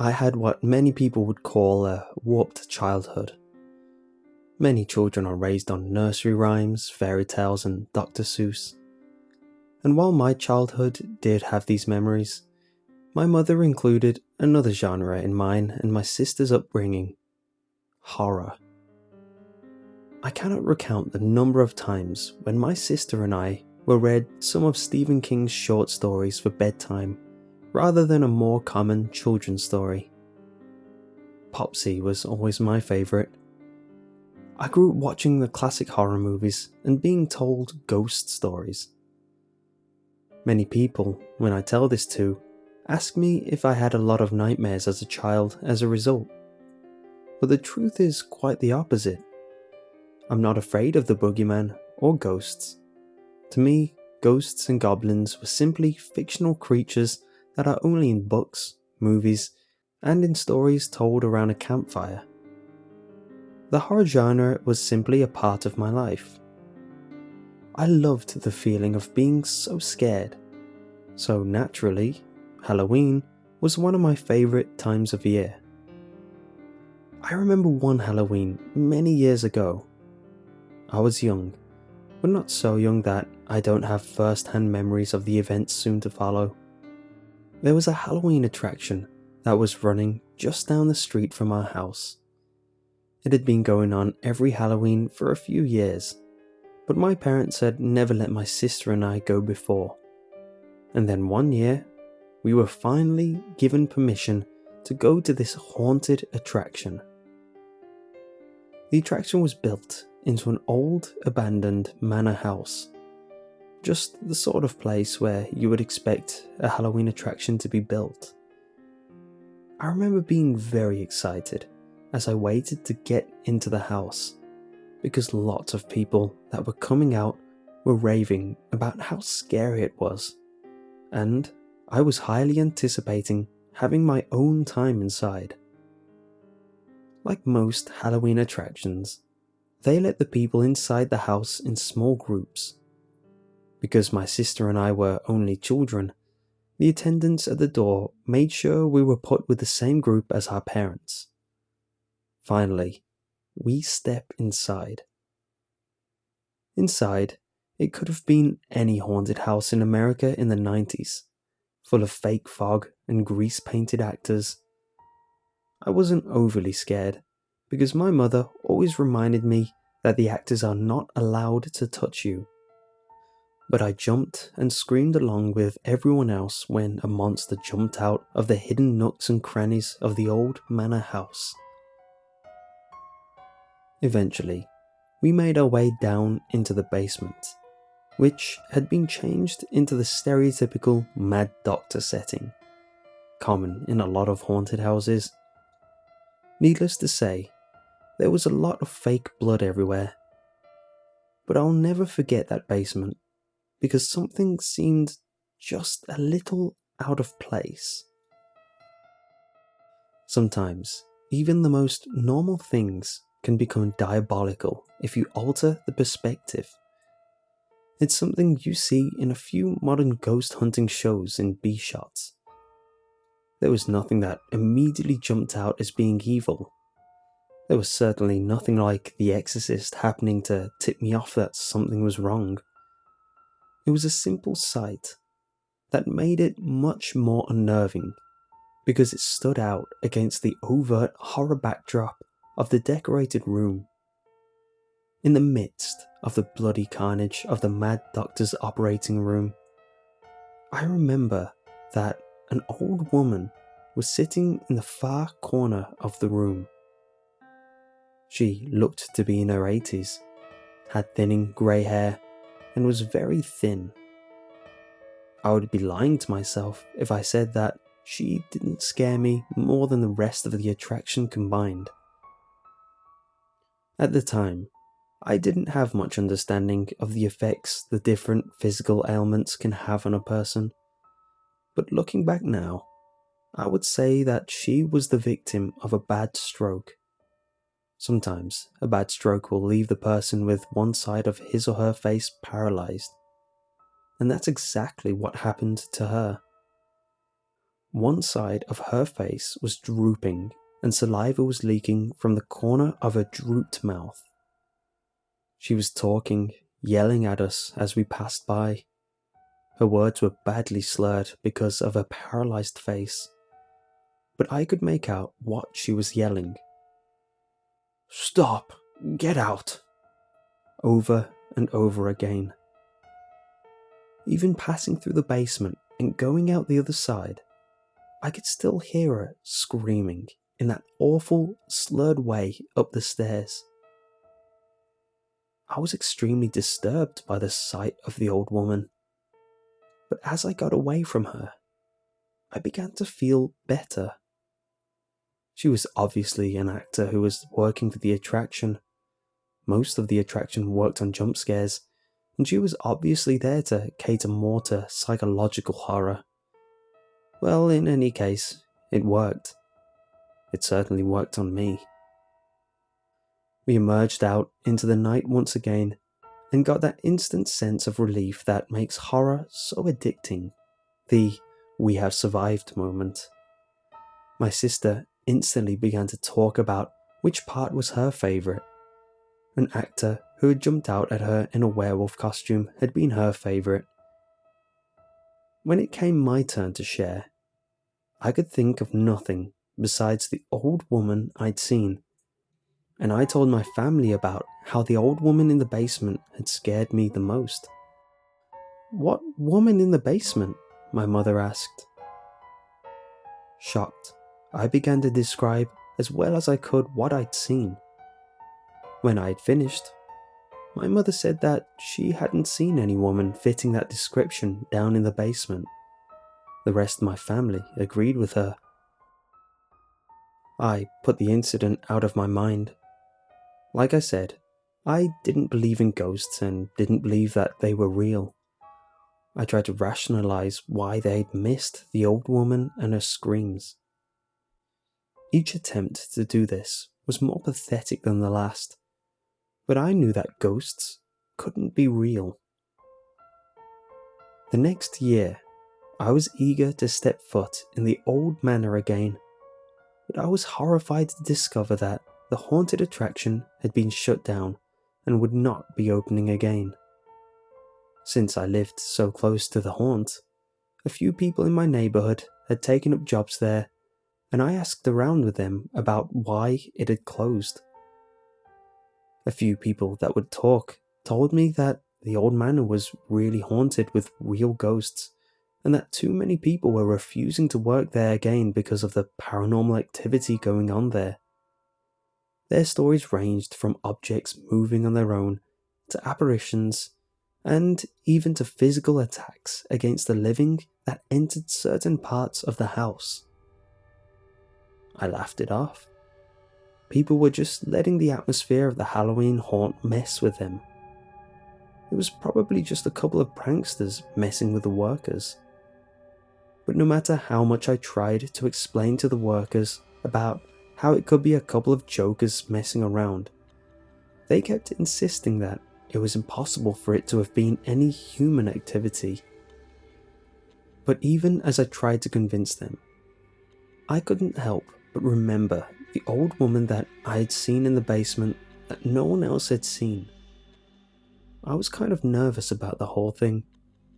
I had what many people would call a warped childhood. Many children are raised on nursery rhymes, fairy tales, and Dr. Seuss. And while my childhood did have these memories, my mother included another genre in mine and my sister's upbringing: horror. I cannot recount the number of times when my sister and I were read some of Stephen King's short stories for bedtime rather than a more common children's story. Popsy was always my favourite. I grew up watching the classic horror movies and being told ghost stories. Many people, when I tell this to, ask me if I had a lot of nightmares as a child as a result. But the truth is quite the opposite. I'm not afraid of the boogeyman or ghosts. To me, ghosts and goblins were simply fictional creatures that are only in books, movies, and in stories told around a campfire. The horror genre was simply a part of my life. I loved the feeling of being so scared. So naturally, Halloween was one of my favourite times of year. I remember one Halloween many years ago. I was young, but not so young that I don't have first-hand memories of the events soon to follow. There was a Halloween attraction that was running just down the street from our house. It had been going on every Halloween for a few years, but my parents had never let my sister and I go before. And then one year, we were finally given permission to go to this haunted attraction. The attraction was built into an old, abandoned manor house. Just the sort of place where you would expect a Halloween attraction to be built. I remember being very excited as I waited to get into the house, because lots of people that were coming out were raving about how scary it was, and I was highly anticipating having my own time inside. Like most Halloween attractions, they let the people inside the house in small groups. Because my sister and I were only children, the attendants at the door made sure we were put with the same group as our parents. Finally, we step inside. Inside, it could have been any haunted house in America in the 90s, full of fake fog and grease-painted actors. I wasn't overly scared, because my mother always reminded me that the actors are not allowed to touch you. But I jumped and screamed along with everyone else when a monster jumped out of the hidden nooks and crannies of the old manor house. Eventually, we made our way down into the basement, which had been changed into the stereotypical mad doctor setting, common in a lot of haunted houses. Needless to say, there was a lot of fake blood everywhere. But I'll never forget that basement, because something seemed just a little out of place. Sometimes, even the most normal things can become diabolical if you alter the perspective. It's something you see in a few modern ghost hunting shows in B-shots. There was nothing that immediately jumped out as being evil. There was certainly nothing like The Exorcist happening to tip me off that something was wrong. It was a simple sight that made it much more unnerving because it stood out against the overt horror backdrop of the decorated room. In the midst of the bloody carnage of the mad doctor's operating room, I remember that an old woman was sitting in the far corner of the room. She looked to be in her 80s, had thinning grey hair, and was very thin. I would be lying to myself if I said that she didn't scare me more than the rest of the attraction combined. At the time, I didn't have much understanding of the effects the different physical ailments can have on a person, but looking back now, I would say that she was the victim of a bad stroke. Sometimes, a bad stroke will leave the person with one side of his or her face paralyzed. And that's exactly what happened to her. One side of her face was drooping and saliva was leaking from the corner of her drooped mouth. She was talking, yelling at us as we passed by. Her words were badly slurred because of her paralyzed face, but I could make out what she was yelling. "Stop! Get out!" over and over again. Even passing through the basement and going out the other side, I could still hear her screaming in that awful, slurred way up the stairs. I was extremely disturbed by the sight of the old woman, but as I got away from her, I began to feel better. She was obviously an actor who was working for the attraction. Most of the attraction worked on jump scares, and she was obviously there to cater more to psychological horror. Well, in any case, it worked. It certainly worked on me. We emerged out into the night once again and got that instant sense of relief that makes horror so addicting, the "we have survived" moment. My sister instantly began to talk about which part was her favourite. An actor who had jumped out at her in a werewolf costume had been her favourite. When it came my turn to share, I could think of nothing besides the old woman I'd seen, and I told my family about how the old woman in the basement had scared me the most. "What woman in the basement?" my mother asked. Shocked, I began to describe as well as I could what I'd seen. When I had finished, my mother said that she hadn't seen any woman fitting that description down in the basement. The rest of my family agreed with her. I put the incident out of my mind. Like I said, I didn't believe in ghosts and didn't believe that they were real. I tried to rationalize why they'd missed the old woman and her screams. Each attempt to do this was more pathetic than the last, but I knew that ghosts couldn't be real. The next year, I was eager to step foot in the old manor again, but I was horrified to discover that the haunted attraction had been shut down and would not be opening again. Since I lived so close to the haunt, a few people in my neighbourhood had taken up jobs there, and I asked around with them about why it had closed. A few people that would talk told me that the old manor was really haunted with real ghosts, and that too many people were refusing to work there again because of the paranormal activity going on there. Their stories ranged from objects moving on their own, to apparitions, and even to physical attacks against the living that entered certain parts of the house. I laughed it off. People were just letting the atmosphere of the Halloween haunt mess with them. It was probably just a couple of pranksters messing with the workers. But no matter how much I tried to explain to the workers about how it could be a couple of jokers messing around, they kept insisting that it was impossible for it to have been any human activity. But even as I tried to convince them, I couldn't help but remember the old woman that I had seen in the basement that no one else had seen. I was kind of nervous about the whole thing,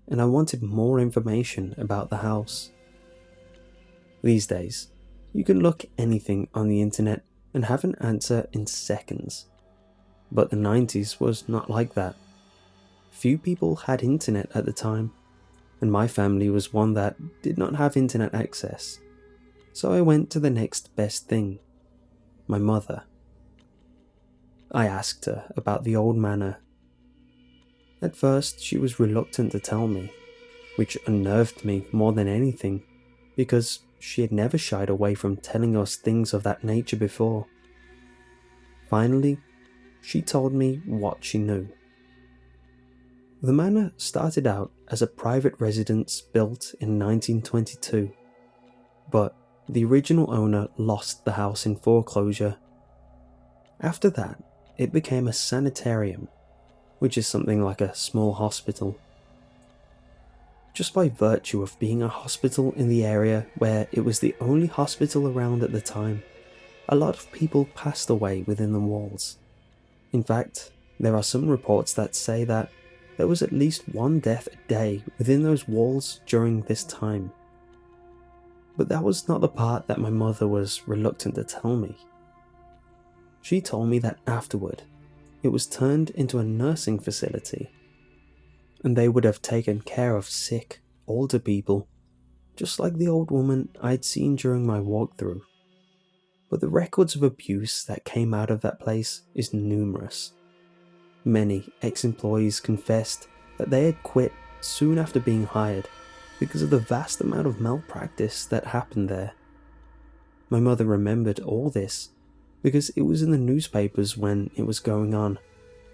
and I wanted more information about the house. These days, you can look anything on the internet and have an answer in seconds. But the 90s was not like that. Few people had internet at the time, and my family was one that did not have internet access. So I went to the next best thing, my mother. I asked her about the old manor. At first, she was reluctant to tell me, which unnerved me more than anything, because she had never shied away from telling us things of that nature before. Finally, she told me what she knew. The manor started out as a private residence built in 1922, but the original owner lost the house in foreclosure. After that, it became a sanitarium, which is something like a small hospital. Just by virtue of being a hospital in the area where it was the only hospital around at the time, a lot of people passed away within the walls. In fact, there are some reports that say that there was at least one death a day within those walls during this time. But that was not the part that my mother was reluctant to tell me. She told me that afterward, it was turned into a nursing facility, and they would have taken care of sick, older people, just like the old woman I'd seen during my walkthrough. But the records of abuse that came out of that place is numerous. Many ex-employees confessed that they had quit soon after being hired because of the vast amount of malpractice that happened there. My mother remembered all this because it was in the newspapers when it was going on,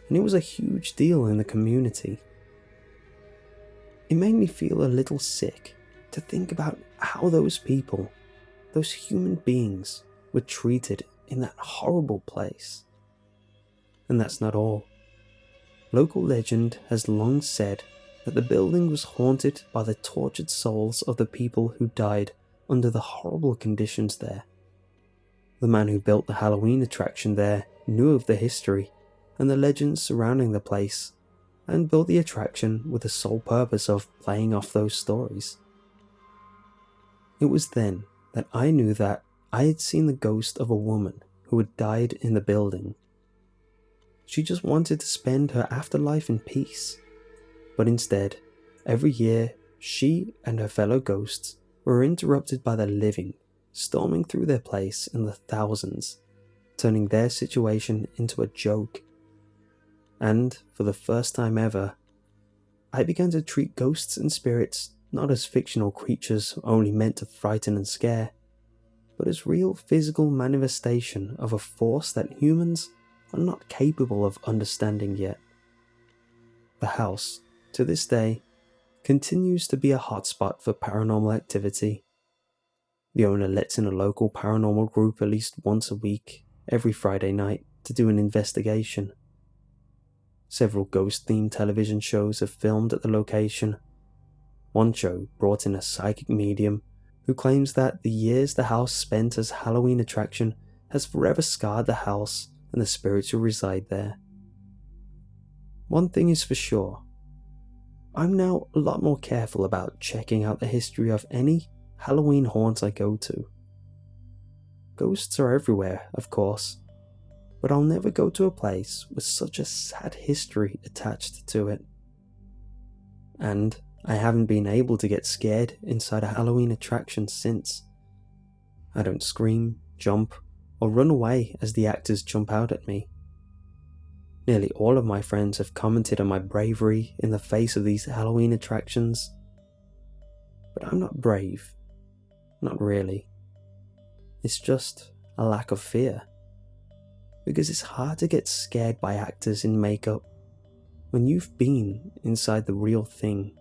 and it was a huge deal in the community. It made me feel a little sick to think about how those people, those human beings, were treated in that horrible place. And that's not all. Local legend has long said that the building was haunted by the tortured souls of the people who died under the horrible conditions there. The man who built the Halloween attraction there knew of the history and the legends surrounding the place, and built the attraction with the sole purpose of playing off those stories. It was then that I knew that I had seen the ghost of a woman who had died in the building. She just wanted to spend her afterlife in peace, but instead, every year, she and her fellow ghosts were interrupted by the living, storming through their place in the thousands, turning their situation into a joke. And, for the first time ever, I began to treat ghosts and spirits not as fictional creatures only meant to frighten and scare, but as real physical manifestation of a force that humans are not capable of understanding yet. The house, to this day, continues to be a hotspot for paranormal activity. The owner lets in a local paranormal group at least once a week, every Friday night, to do an investigation. Several ghost-themed television shows have filmed at the location. One show brought in a psychic medium who claims that the years the house spent as a Halloween attraction has forever scarred the house and the spirits who reside there. One thing is for sure, I'm now a lot more careful about checking out the history of any Halloween haunt I go to. Ghosts are everywhere, of course, but I'll never go to a place with such a sad history attached to it. And I haven't been able to get scared inside a Halloween attraction since. I don't scream, jump, or run away as the actors jump out at me. Nearly all of my friends have commented on my bravery in the face of these Halloween attractions. But I'm not brave. Not really. It's just a lack of fear. Because it's hard to get scared by actors in makeup when you've been inside the real thing.